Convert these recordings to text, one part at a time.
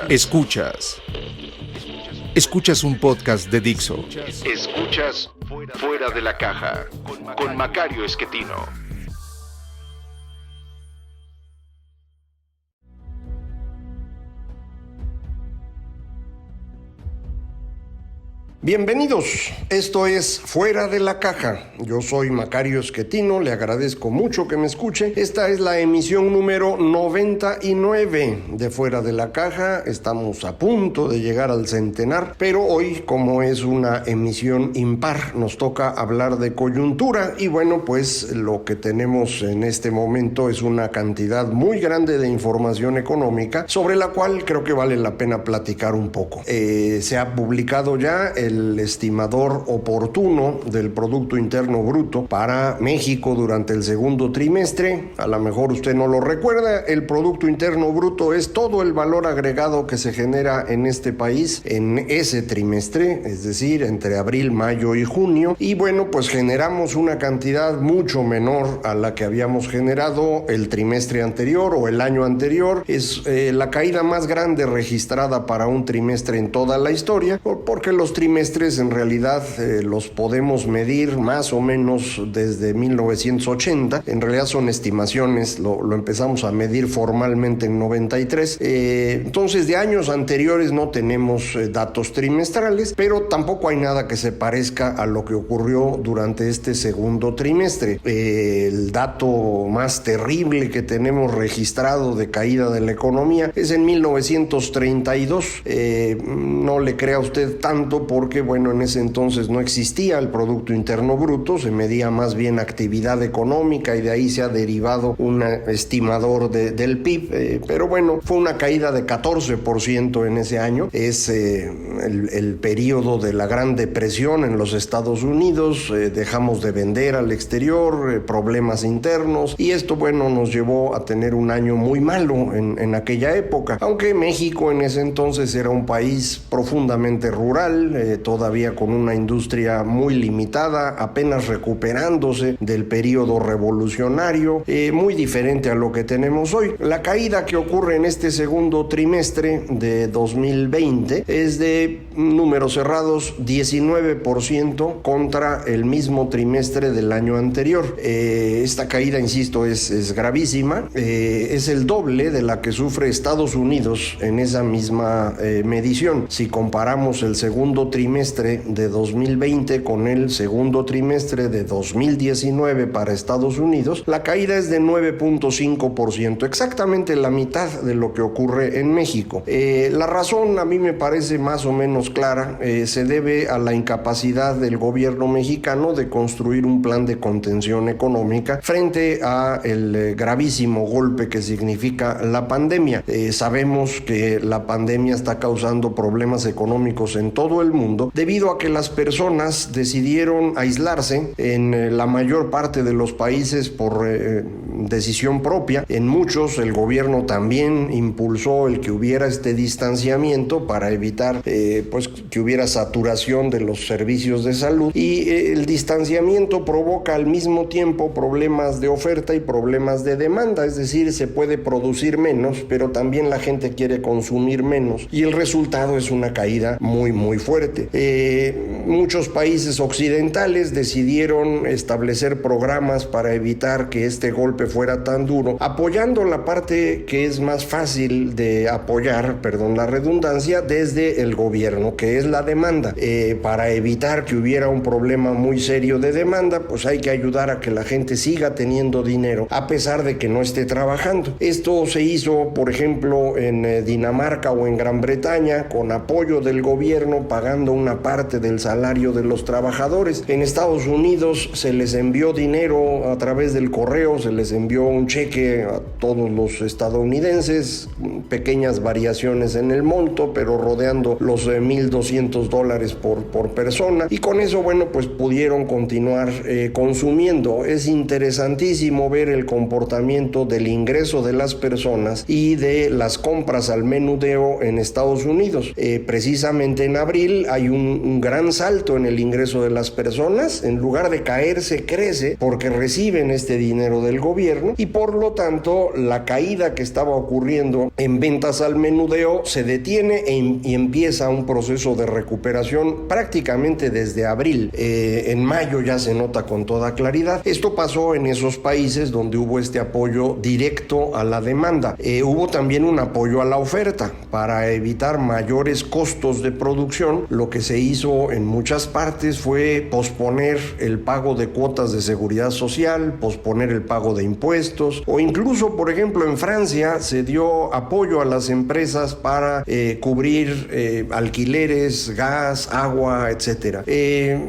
Escuchas un podcast de Dixo. Escuchas Fuera de la Caja con Macario Esquetino. Bienvenidos, esto es Fuera de la Caja. Yo soy Macario Esquetino, le agradezco mucho que me escuche. Esta es la emisión número 99 de Fuera de la Caja. Estamos a punto de llegar al centenar, pero hoy, como es una emisión impar, nos toca hablar de coyuntura. Y bueno, pues lo que tenemos en este momento es una cantidad muy grande de información económica, sobre la cual creo que vale la pena platicar un poco. Se ha publicado ya el estimador oportuno del Producto Interno Bruto para México durante el segundo trimestre. A lo mejor usted no lo recuerda, el Producto Interno Bruto es todo el valor agregado que se genera en este país en ese trimestre, es decir, entre abril, mayo y junio. Y bueno, pues generamos una cantidad mucho menor a la que habíamos generado el trimestre anterior o el año anterior. Es la caída más grande registrada para un trimestre en toda la historia, porque los trimestres en realidad los podemos medir más o menos desde 1980. En realidad son estimaciones, lo empezamos a medir formalmente en 93. Entonces de años anteriores no tenemos datos trimestrales, pero tampoco hay nada que se parezca a lo que ocurrió durante este segundo trimestre. El dato más terrible que tenemos registrado de caída de la economía es en 1932. No le crea usted tanto porque, bueno, en ese entonces no existía el Producto Interno Bruto, se medía más bien actividad económica y de ahí se ha derivado un estimador del PIB, pero bueno, fue una caída de 14% en ese año. Es el periodo de la Gran Depresión en los Estados Unidos, dejamos de vender al exterior, problemas internos, y esto, bueno, nos llevó a tener un año muy malo en aquella época, aunque México en ese entonces era un país profundamente rural, todavía con una industria muy limitada, apenas recuperándose del periodo revolucionario, muy diferente a lo que tenemos hoy. La caída que ocurre en este segundo trimestre de 2020 es de números cerrados 19% contra el mismo trimestre del año anterior. Esta caída, insisto, es gravísima, es el doble de la que sufre Estados Unidos en esa misma medición. Si comparamos el segundo trimestre de 2020 con el segundo trimestre de 2019 para Estados Unidos, la caída es de 9.5%, exactamente la mitad de lo que ocurre en México. La razón a mí me parece más o menos clara, se debe a la incapacidad del gobierno mexicano de construir un plan de contención económica frente a el gravísimo golpe que significa la pandemia. Sabemos que la pandemia está causando problemas económicos en todo el mundo debido a que las personas decidieron aislarse en la mayor parte de los países por decisión propia. En muchos el gobierno también impulsó el que hubiera este distanciamiento para evitar pues que hubiera saturación de los servicios de salud, y el distanciamiento provoca al mismo tiempo problemas de oferta y problemas de demanda, es decir, se puede producir menos, pero también la gente quiere consumir menos, y el resultado es una caída muy fuerte. Muchos países occidentales decidieron establecer programas para evitar que este golpe fuera tan duro, apoyando la parte que es más fácil de apoyar, perdón la redundancia, desde el gobierno, que es la demanda. Para evitar que hubiera un problema muy serio de demanda, pues hay que ayudar a que la gente siga teniendo dinero a pesar de que no esté trabajando. Esto se hizo, por ejemplo, en Dinamarca o en Gran Bretaña, con apoyo del gobierno, pagando una parte del salario de los trabajadores. En Estados Unidos se les envió dinero a través del correo, se les envió un cheque a todos los estadounidenses, pequeñas variaciones en el monto, pero rodeando los $1,200 por persona, y con eso, bueno, pues pudieron continuar consumiendo. Es interesantísimo ver el comportamiento del ingreso de las personas y de las compras al menudeo en Estados Unidos. Precisamente en abril hay hay un gran salto en el ingreso de las personas, en lugar de caerse, crece porque reciben este dinero del gobierno y por lo tanto la caída que estaba ocurriendo en ventas al menudeo se detiene y empieza un proceso de recuperación prácticamente desde abril. En mayo ya se nota con toda claridad. Esto pasó en esos países donde hubo este apoyo directo a la demanda. Hubo también un apoyo a la oferta para evitar mayores costos de producción. Lo que se hizo en muchas partes fue posponer el pago de cuotas de seguridad social, posponer el pago de impuestos, o incluso, por ejemplo, en Francia se dio apoyo a las empresas para cubrir alquileres, gas, agua, etcétera.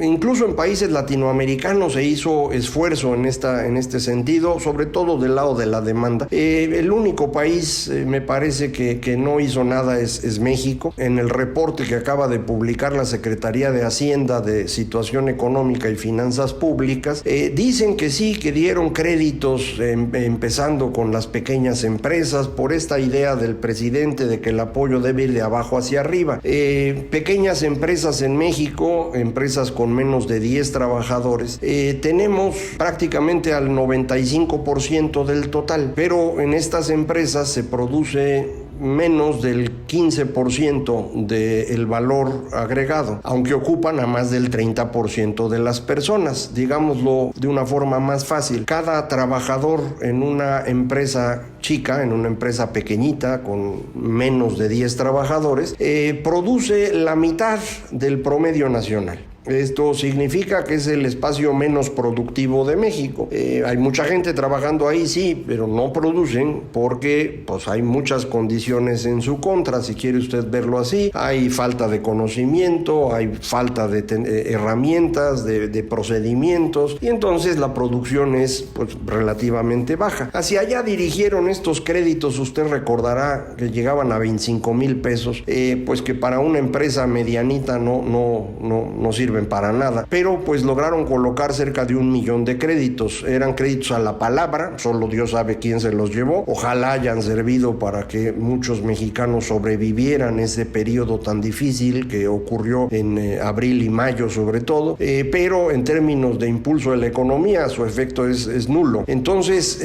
Incluso en países latinoamericanos se hizo esfuerzo en este sentido, sobre todo del lado de la demanda. El único país, me parece que no hizo nada es México. En el reporte que acaba de publicar la Secretaría de Hacienda de Situación Económica y Finanzas Públicas, dicen que sí, que dieron créditos empezando con las pequeñas empresas por esta idea del presidente de que el apoyo debe ir de abajo hacia arriba. Pequeñas empresas en México, empresas con menos de 10 trabajadores, tenemos prácticamente al 95% del total, pero en estas empresas se produce menos del 15% del valor agregado, aunque ocupan a más del 30% de las personas. Digámoslo de una forma más fácil, cada trabajador en una empresa chica, en una empresa pequeñita con menos de 10 trabajadores, produce la mitad del promedio nacional. Esto significa que es el espacio menos productivo de México. Hay mucha gente trabajando ahí, sí, pero no producen porque pues hay muchas condiciones en su contra, si quiere usted verlo así. Hay falta de conocimiento, hay falta de herramientas, de procedimientos, y entonces la producción es pues relativamente baja. Hacia allá dirigieron estos créditos, usted recordará que llegaban a 25,000 pesos, pues que para una empresa medianita no sirve para nada, pero pues lograron colocar cerca de 1 millón de créditos. Eran créditos a la palabra, solo Dios sabe quién se los llevó. Ojalá hayan servido para que muchos mexicanos sobrevivieran ese periodo tan difícil que ocurrió en abril y mayo sobre todo, pero en términos de impulso de la economía su efecto es nulo. Entonces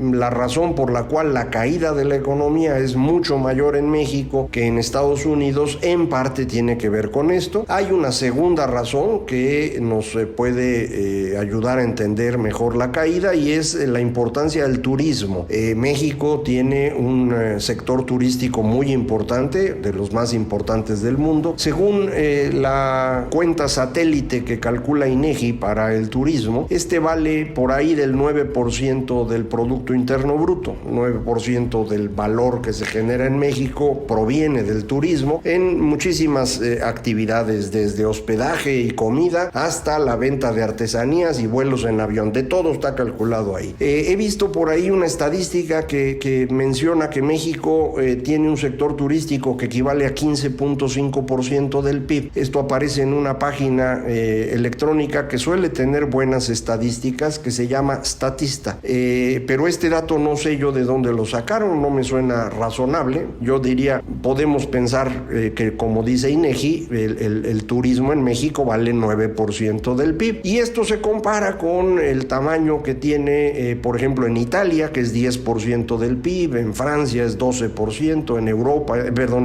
la razón por la cual la caída de la economía es mucho mayor en México que en Estados Unidos en parte tiene que ver con esto. Hay una segunda razón que nos puede ayudar a entender mejor la caída, y es la importancia del turismo. México tiene un sector turístico muy importante, de los más importantes del mundo. Según la cuenta satélite que calcula INEGI para el turismo, este vale por ahí del 9% del Producto Interno Bruto. 9% del valor que se genera en México proviene del turismo en muchísimas actividades, desde hospedaje y comida hasta la venta de artesanías y vuelos en avión. De todo está calculado ahí. He visto por ahí una estadística que menciona que México tiene un sector turístico que equivale a 15.5% del PIB. Esto aparece en una página electrónica que suele tener buenas estadísticas, que se llama Statista. Pero este dato no sé yo de dónde lo sacaron, no me suena razonable. Yo diría, podemos pensar que, como dice INEGI, el turismo en México vale 9% del PIB, y esto se compara con el tamaño que tiene, por ejemplo, en Italia, que es 10% del PIB, en Francia es 12%,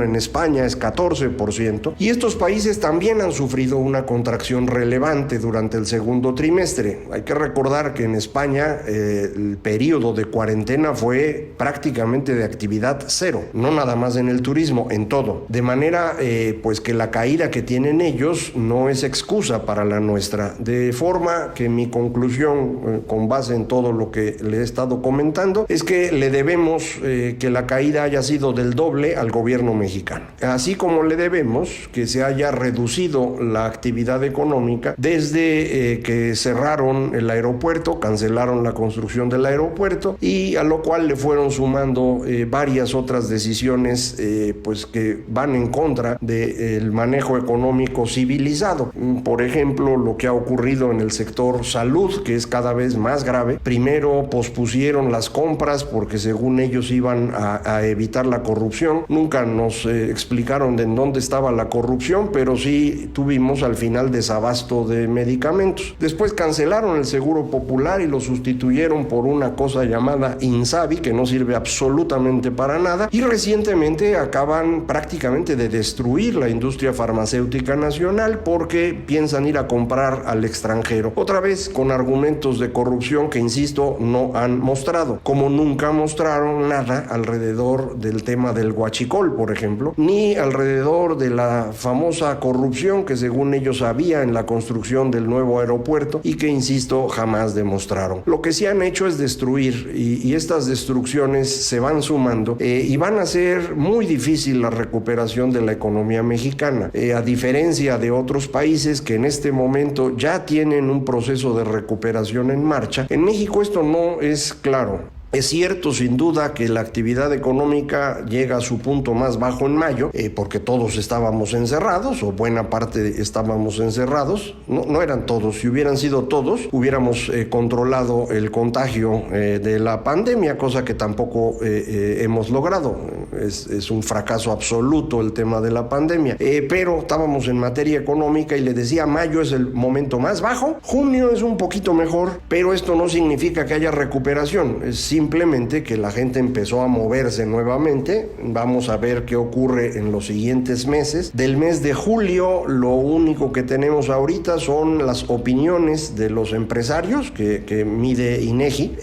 en España es 14%, y estos países también han sufrido una contracción relevante durante el segundo trimestre. Hay que recordar que en España el periodo de cuarentena fue prácticamente de actividad cero, no nada más en el turismo, en todo, de manera pues que la caída que tienen ellos no es excusa para la nuestra, de forma que mi conclusión, con base en todo lo que le he estado comentando, es que le debemos que la caída haya sido del doble al gobierno mexicano, así como le debemos que se haya reducido la actividad económica desde que cerraron el aeropuerto, cancelaron la construcción del aeropuerto, y a lo cual le fueron sumando varias otras decisiones pues que van en contra del manejo económico civilizado. pasado. Por ejemplo, lo que ha ocurrido en el sector salud, que es cada vez más grave. Primero pospusieron las compras porque según ellos iban a evitar la corrupción. Nunca nos explicaron de en dónde estaba la corrupción, pero sí tuvimos al final desabasto de medicamentos. Después cancelaron el Seguro Popular y lo sustituyeron por una cosa llamada INSABI, que no sirve absolutamente para nada, y recientemente acaban prácticamente de destruir la industria farmacéutica nacional porque piensan ir a comprar al extranjero, otra vez con argumentos de corrupción que, insisto, no han mostrado, como nunca mostraron nada alrededor del tema del huachicol, por ejemplo, ni alrededor de la famosa corrupción que según ellos había en la construcción del nuevo aeropuerto y que, insisto, jamás demostraron. Lo que sí han hecho es destruir, y estas destrucciones se van sumando y van a hacer muy difícil la recuperación de la economía mexicana, a diferencia de otros países que en este momento ya tienen un proceso de recuperación en marcha. En México esto no es claro. Es cierto, sin duda, que la actividad económica llega a su punto más bajo en mayo, porque todos estábamos encerrados, o buena parte estábamos encerrados. No eran todos. Si hubieran sido todos, hubiéramos controlado el contagio de la pandemia, cosa que tampoco hemos logrado. Es un fracaso absoluto el tema de la pandemia. Pero estábamos en materia económica y le decía, mayo es el momento más bajo, junio es un poquito mejor, pero esto no significa que haya recuperación. Es simplemente que la gente empezó a moverse nuevamente. Vamos a ver qué ocurre en los siguientes meses. Del mes de julio, lo único que tenemos ahorita son las opiniones de los empresarios que mide INEGI,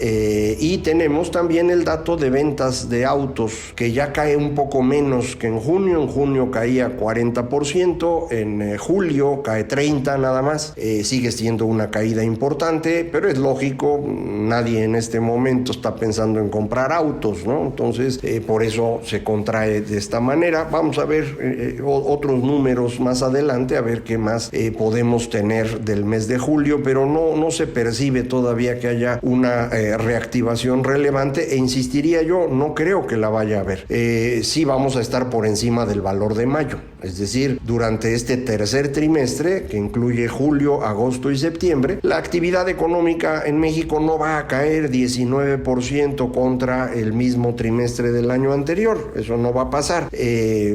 y tenemos también el dato de ventas de autos, que ya cae un poco menos que en junio. En junio caía 40%, en julio cae 30% nada más. Sigue siendo una caída importante, pero es lógico, nadie en este momento está pensando en comprar autos, ¿no? Entonces, por eso se contrae de esta manera. Vamos a ver otros números más adelante, a ver qué más podemos tener del mes de julio, pero no se percibe todavía que haya una reactivación relevante, e insistiría yo, no creo que la vaya a haber. Sí vamos a estar por encima del valor de mayo, es decir, durante este tercer trimestre, que incluye julio, agosto y septiembre, la actividad económica en México no va a caer 19% contra el mismo trimestre del año anterior. Eso no va a pasar.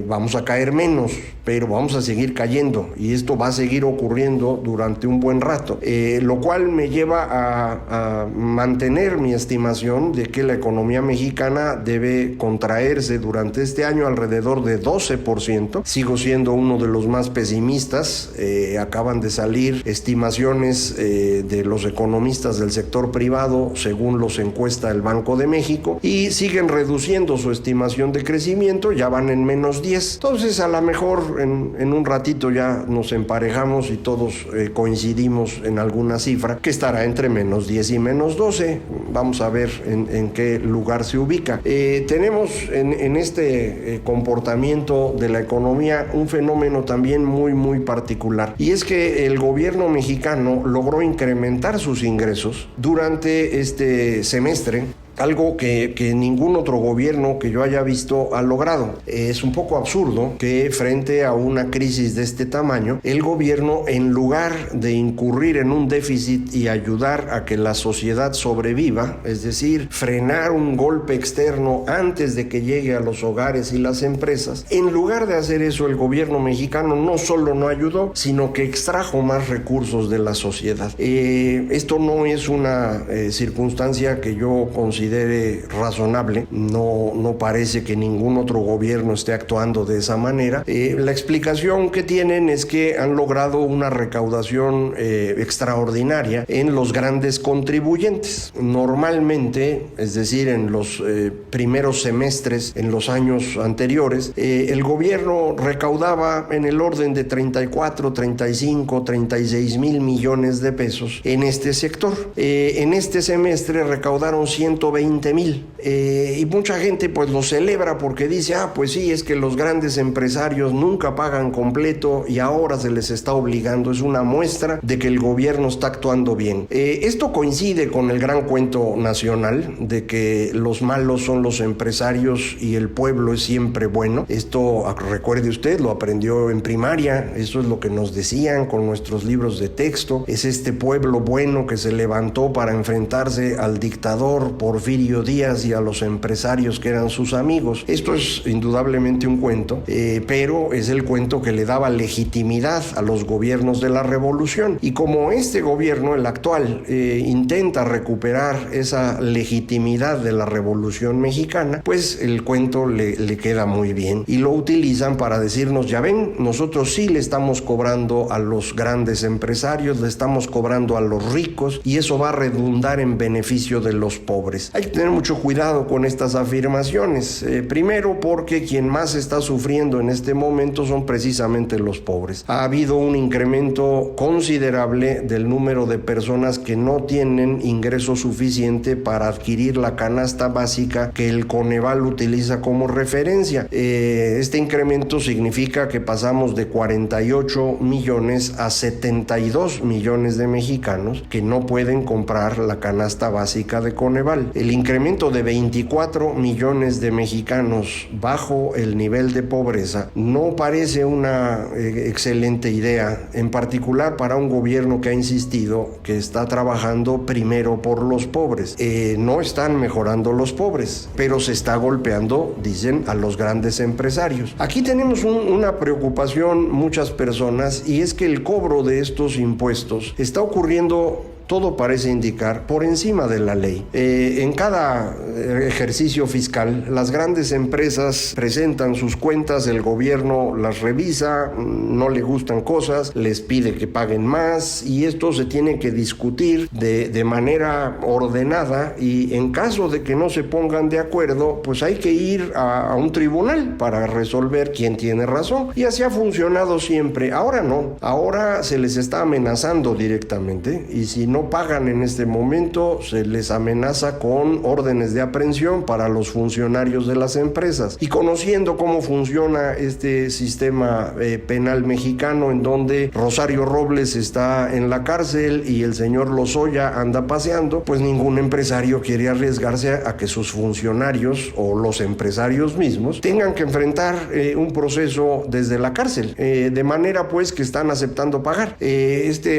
Vamos a caer menos, pero vamos a seguir cayendo, y esto va a seguir ocurriendo durante un buen rato, lo cual me lleva a mantener mi estimación de que la economía mexicana debe contraerse durante este año alrededor de 12%. Sigo siendo uno de los más pesimistas. Acaban de salir estimaciones de los economistas del sector privado, según los encuesta el Banco de México, y siguen reduciendo su estimación de crecimiento, ya van en -10. Entonces, a lo mejor en un ratito ya nos emparejamos y todos coincidimos en alguna cifra que estará entre -10 y -12. Vamos a ver en qué lugar se ubica. Tenemos en este comportamiento de la economía un fenómeno también muy particular, y es que el gobierno mexicano logró incrementar sus ingresos durante este semestre, algo que ningún otro gobierno que yo haya visto ha logrado. Es un poco absurdo que frente a una crisis de este tamaño, el gobierno, en lugar de incurrir en un déficit y ayudar a que la sociedad sobreviva, es decir, frenar un golpe externo antes de que llegue a los hogares y las empresas, en lugar de hacer eso, el gobierno mexicano no solo no ayudó, sino que extrajo más recursos de la sociedad. Esto no es una circunstancia que yo considere razonable. No parece que ningún otro gobierno esté actuando de esa manera. La explicación que tienen es que han logrado una recaudación extraordinaria en los grandes contribuyentes. Normalmente, es decir, en los primeros semestres, en los años anteriores, el gobierno recaudaba en el orden de 34, 35, 36 mil millones de pesos en este sector. En este semestre recaudaron 120 120,000. Y mucha gente pues lo celebra porque dice, pues sí, es que los grandes empresarios nunca pagan completo y ahora se les está obligando. Es una muestra de que el gobierno está actuando bien. Esto coincide con el gran cuento nacional de que los malos son los empresarios y el pueblo es siempre bueno. Esto, recuerde usted, lo aprendió en primaria. Eso es lo que nos decían con nuestros libros de texto. Es este pueblo bueno que se levantó para enfrentarse al dictador Porfirio Díaz y a los empresarios que eran sus amigos. Esto es indudablemente un cuento, pero es el cuento que le daba legitimidad a los gobiernos de la revolución. Y como este gobierno, el actual, intenta recuperar esa legitimidad de la revolución mexicana, pues el cuento le queda muy bien. Y lo utilizan para decirnos, ya ven, nosotros sí le estamos cobrando a los grandes empresarios, le estamos cobrando a los ricos y eso va a redundar en beneficio de los pobres. Hay que tener mucho cuidado con estas afirmaciones. Primero porque quien más está sufriendo en este momento son precisamente los pobres. Ha habido un incremento considerable del número de personas que no tienen ingreso suficiente para adquirir la canasta básica que el Coneval utiliza como referencia. Este incremento significa que pasamos de 48 millones a 72 millones de mexicanos que no pueden comprar la canasta básica de Coneval. El incremento de 24 millones de mexicanos bajo el nivel de pobreza no parece una excelente idea, en particular para un gobierno que ha insistido que está trabajando primero por los pobres. No están mejorando los pobres, pero se está golpeando, dicen, a los grandes empresarios. Aquí tenemos una preocupación muchas personas y es que el cobro de estos impuestos está ocurriendo, todo parece indicar, por encima de la ley. En cada ejercicio fiscal, las grandes empresas presentan sus cuentas, el gobierno las revisa, no le gustan cosas, les pide que paguen más y esto se tiene que discutir de manera ordenada y en caso de que no se pongan de acuerdo, pues hay que ir a un tribunal para resolver quién tiene razón y así ha funcionado siempre. Ahora no, ahora se les está amenazando directamente y si no pagan en este momento, se les amenaza con órdenes de aprehensión para los funcionarios de las empresas. Y conociendo cómo funciona este sistema penal mexicano, en donde Rosario Robles está en la cárcel y el señor Lozoya anda paseando, pues ningún empresario quiere arriesgarse a que sus funcionarios o los empresarios mismos tengan que enfrentar un proceso desde la cárcel, de manera pues que están aceptando pagar.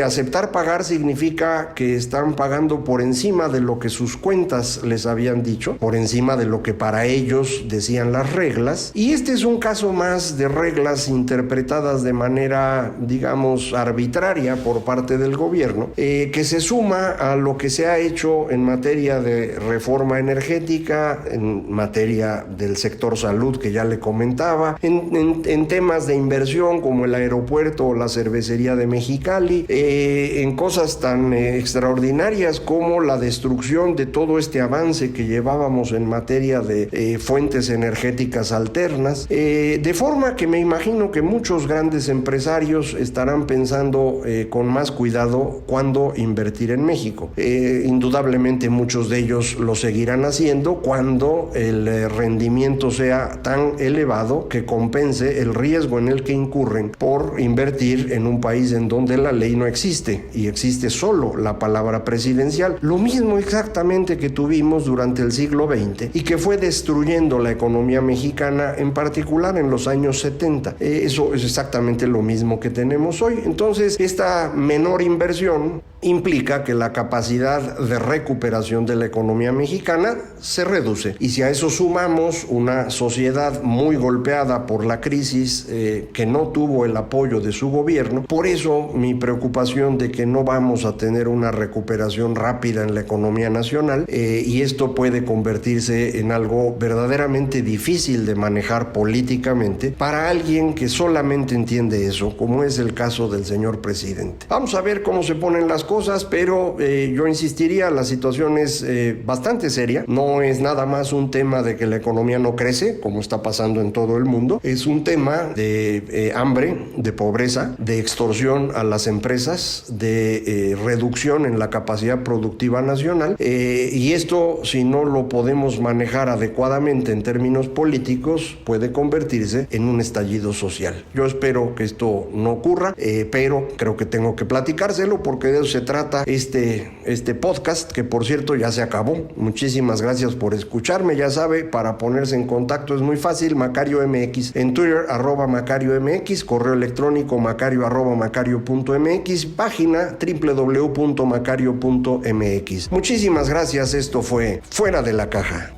Aceptar pagar significa que están pagando por encima de lo que sus cuentas les habían dicho, por encima de lo que para ellos decían las reglas, y este es un caso más de reglas interpretadas de manera, digamos, arbitraria por parte del gobierno, que se suma a lo que se ha hecho en materia de reforma energética, en materia del sector salud que ya le comentaba, en temas de inversión como el aeropuerto o la cervecería de Mexicali, en cosas tan extraordinarias como la destrucción de todo este avance que llevábamos en materia de fuentes energéticas alternas, de forma que me imagino que muchos grandes empresarios estarán pensando con más cuidado cuándo invertir en México. Indudablemente muchos de ellos lo seguirán haciendo cuando el rendimiento sea tan elevado que compense el riesgo en el que incurren por invertir en un país en donde la ley no existe y existe solo la palabra presidencial. Lo mismo exactamente que tuvimos durante el siglo XX y que fue destruyendo la economía mexicana, en particular en los años 70. Eso es exactamente lo mismo que tenemos hoy. Entonces, esta menor inversión implica que la capacidad de recuperación de la economía mexicana se reduce. Y si a eso sumamos una sociedad muy golpeada por la crisis, que no tuvo el apoyo de su gobierno, por eso mi preocupación de que no vamos a tener una recuperación rápida en la economía nacional, y esto puede convertirse en algo verdaderamente difícil de manejar políticamente para alguien que solamente entiende eso, como es el caso del señor presidente. Vamos a ver cómo se ponen las cosas. cosas, pero yo insistiría, la situación es bastante seria. No es nada más un tema de que la economía no crece, como está pasando en todo el mundo. Es un tema de hambre, de pobreza, de extorsión a las empresas, de reducción en la capacidad productiva nacional. Y esto, si no lo podemos manejar adecuadamente en términos políticos, puede convertirse en un estallido social. Yo espero que esto no ocurra, pero creo que tengo que platicárselo porque de eso se trata este podcast, que por cierto ya se acabó. Muchísimas gracias por escucharme. Ya sabe, para ponerse en contacto es muy fácil, Macario MX en Twitter, @Macario MX, correo electrónico macario@macario.mx, página www.macario.mx. Muchísimas gracias, esto fue Fuera de la Caja.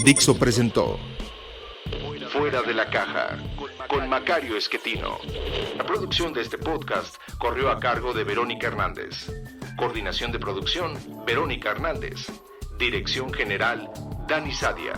Dixo presentó Fuera de la Caja, con Macario Esquetino. La producción de este podcast corrió a cargo de Verónica Hernández. Coordinación de producción, Verónica Hernández. Dirección general, Dani Sadia.